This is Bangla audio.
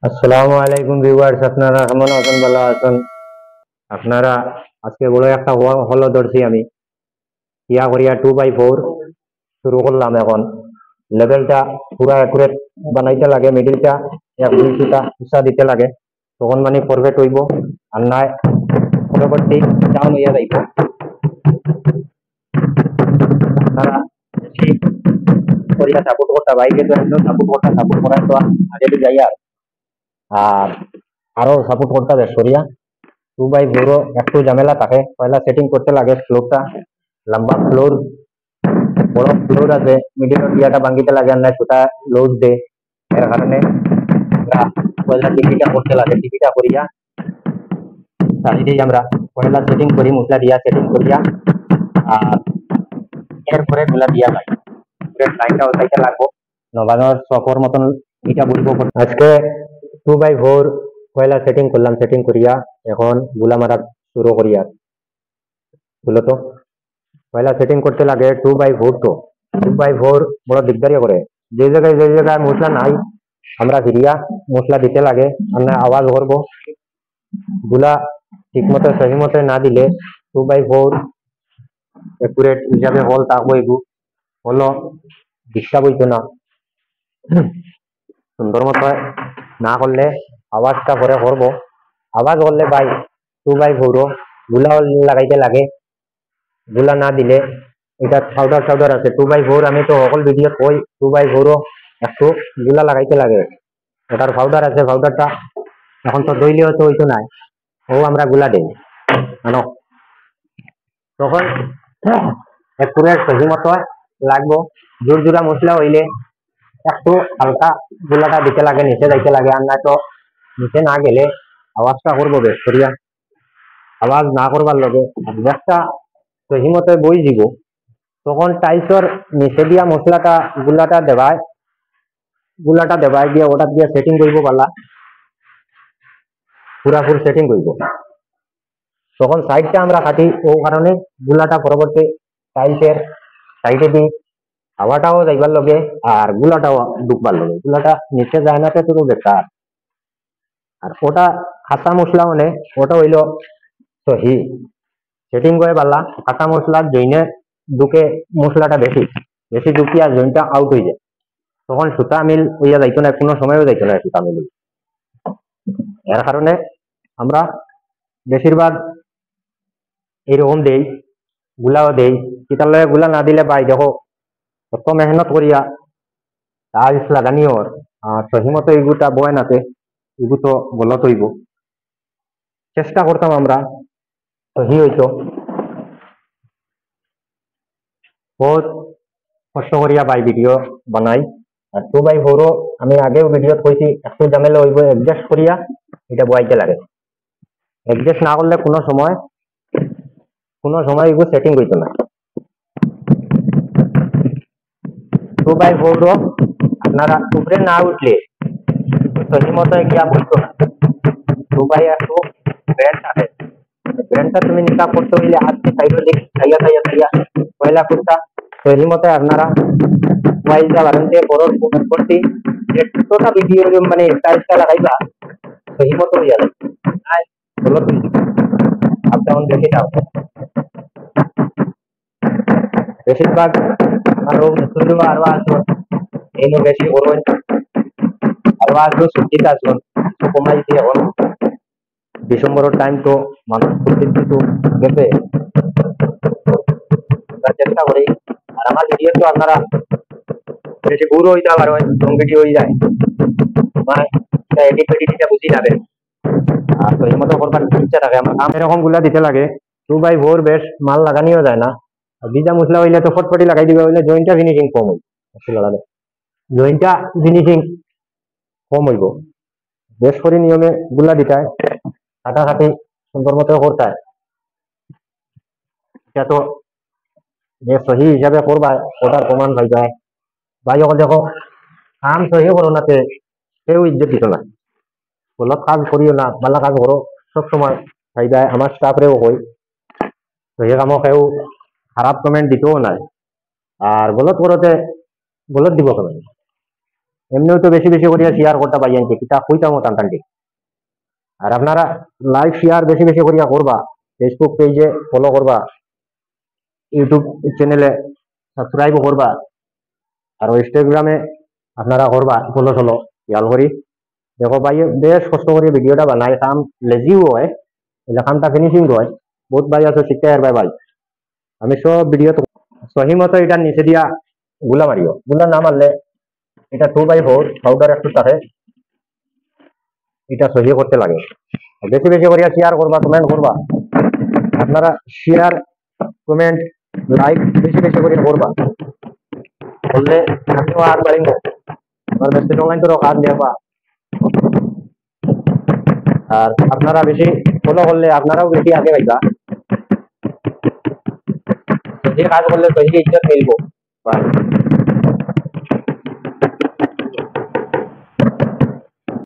আসসালামু আলাইকুম ভিউয়ার্স, আপনারা কেমন আছেন? ভালো আছেন? আপনারা আজকে বড় একটা হলো ধরছি আমি ইয়া করিয়া 2x4 শুরু করলাম। এখন লেভেলটা পুরা অ্যাকুরেট বানাইতে লাগে, মিডিলটা 1-2টা উষা দিতে লাগে, তখন মানে পারফেক্ট হইব। আর নাই পরবর্তী ডাউন হইয়া যাইব। আপনারা বেশি করিয়া সাপোর্ট করতে বাইকে তো একদম সাপোর্ট করার তো আগে যাই। আর আরো সাপোর্ট করতে হবে সরিয়া 2x4 একটু ঝামেলা থাকে। পয়লা সেটিং করতে লাগে ফ্লোরটা, লম্বা ফ্লোর, বড় ফ্লোর আছে, মিডিল ইয়াটা ভাঙ্গিতে লাগে, না ছোটা লোজ দে। এর কারণে আমরা পয়লা টিপিটা করতে লাগে। টিপিটা করিয়া সাইডেই আমরা পয়লা সেটিং করি, মশলা দিয়া সেটিং করিয়া, আর এরপরে গুলা দিয়া লাগে লাইনটা ওসাইতে লাগবো। নবানোর সফর মতন এটা বলবো। আজকে 2x4 পয়লা সেটিং করলাম, সেটিং করিয়া এখন গুলা মারা শুরু করিয়া। বুঝলো তো, পয়লা সেটিং করতে লাগে 2x4। তো 2x4 বড় দিকদারি করে, যে জায়গায় মশলা নাই আমরা ফিরিয়া মশলা দিতে লাগে। আমরা আওয়াজ করবো, গুলা ঠিক মতো সহি মতো না দিলে 2x4 একুরেট হিসাবে হল থাকবো। এগু হলো ডিস্টার্ব হইতো না, সুন্দর মতো না করলে আওয়াজটা পরে করবো। আওয়াজ করলে ভাই 2x4 গুলা লাগাইতে লাগে, গুলা না দিলে এটা পাউডার আছে 2x4। আমি তো সকল ভিডিও কই 2x4 একটু গুলা লাগাইতে লাগে, ওটার পাউডার আছে। পাউডারটা এখন তো দইলেও তো হইতো নাই, ও আমরা গুলা দেই জানো, তখন একটু সহি মতো লাগবো। জোর জোড়া মশলা হইলে একটু হালকা গুলাটা দিতে লাগে, নিচে যাইতে লাগে। আর না তো নিচে না গেলে আওয়াজটা করবো বেশ করিয়া। আওয়াজ না করবার লগে একটা সহি মতো বই দিব, তখন টাইলসর নিচে দিয়া মশলাটা গুলাটা দেবাই দিয়ে ওটা দিয়ে সেটিং করব। পালা পুরা ফুল সেটিং করব, তখন সাইডটা আমরা কাটি। ও কারণে গুলাটা পরবর্তী টাইলসের সাইডে দিই, হাওয়াটাও যাইবার লগে আর গুলাটাও ঢুকবার লগে। গুলাটা নিচে যায় না তো বেকার। আর ওটা খাতা মশলা মানে ওটা হইল সহি সেটিং করে পারলা। কাঁচা মশলার জইনে ঢুকে মশলাটা বেশি বেশি ঢুকিয়া জইনটা আউট হয়ে যায়, তখন সুতা মিল হইয়া যাইতো না, কোনো সময়ও যাইতো না সুতা মিল। এর কারণে আমরা বেশিরভাগ এরকম দেই, গুলাও দেই। কিতালে গুলা না দিলে ভাই দেখো কত মেহনত করিয়া টাইলস লাগানি ওর, আর সহি মতো এগুটা বয় নাতে এগু তো গলত হইব। চেষ্টা করতাম আমরা সহি হইতো, বহুত কষ্ট করিয়া ভাই ভিডিও বানাই। আর 2x4 আমি আগেও ভিডিও কইছি একটু ঝামেলা হইব, অ্যাডজাস্ট করিয়া এটা বয়াইতে লাগে। অ্যাডজাস্ট না করলে কোনো সময় এগুলো সেটিং হইতো না। 2x4 আপনারা উপরে না উঠলে সহি মতো গিয়া বলতো না। 2x2 ব্র্যান্ড আছে, ব্র্যান্ডটা তুমি নিকাপ করতে হইলে আজকে সাইডে দিক খাইয়া পয়লা কুর্তা সহি মতো আপনারা মোবাইলটা বাড়াতে করোর পরবর্তী যতটা ভিডিও মানে টাইলসটা লাগাইবা সহি মতো হইয়া যাবে। বলো তুমি আপ ডাউন দেখে যাও। বেশিরভাগ আরো মুসলিম আরো আসুন, এই বেশি করবেন আরো আসুন, ছুটিতে আসুন কমাইছি। এখন ডিসেম্বরের টাইম তো মানুষ কিন্তু গেছে, চেষ্টা করি। আর আমার ভিডিও তো আপনারা বেশি গুরু হইতে পারো, লং ভিডিও হয়ে যায়, মানে এডিট ফেডিটটা বুঝি যাবে। আর তো এই মতো করবার ইচ্ছা থাকে আমার, এরকম গুলা দিতে লাগে। 2x4 বেশ মাল লাগানিও যায় না। ভিজা মশলা হইলে তো ফটফটি লাগাই দিবে, হইলে জয়েন্টটা ফিনিশিং কম হইব। জয়েন্টটা ফিনিশিং কম হইব। বেশ করে নিয়মে গুলা দিতায় কাটাকাটি সুন্দর মতো করতায়। এটা তো যে সহি হিসাবে করবা ওটার প্রমাণ পাই যায়। ভাই যখন দেখো কাম সহি করো নাতে কেউ ইজ্জত দিত না। গলত কাজ করিও না, ভালো কাজ করো সবসময় পাই যায়। আমার স্টাফরেও কই সহি কামও কেউ খারাপ কমেন্ট দিতেও নাই। আর গলত করতে গলত দিব কেন, এমনিও তো বেশি বেশি করিয়া শেয়ার করতে পাই আনছি কিতা কইতাম টানটান্টি। আর আপনারা লাইক শেয়ার বেশি বেশি করিয়া করবা, ফেসবুক পেজে ফলো করবা, ইউটিউব চ্যানেলে সাবস্ক্রাইব করবা, আর ইনস্টাগ্রামে আপনারা করবা ফলো চলো খেয়াল করি। দেখো ভাই বেশ কষ্ট করে ভিডিওটা বানাই, কাম লেজিও হয়, এলে কামটা ফিনিশিং হয়। বহুত ভাই আছে শিখতে পারবে ভাই। আমি সব ভিডিও সহি মতো এটার নিচে দিয়া গুলা মারিও, গুলা না মারলে এটা 2/4 পাউডার একটু থাকে, এটা সহি করতে লাগে। বেশি বেশি করিয়া শেয়ার করবা, কমেন্ট করবা। আপনারা শেয়ার কমেন্ট লাইক বেশি বেশি করিয়া করবা, বললে আমিও আর পারিব। আমার বেশি অনলাইন তো কাজ দেখবা। আর আপনারা বেশি ফলো করলে আপনারাও বেশি আগে পাইবা, যে কাজ করলে সহি ইজ্জত মিলবো।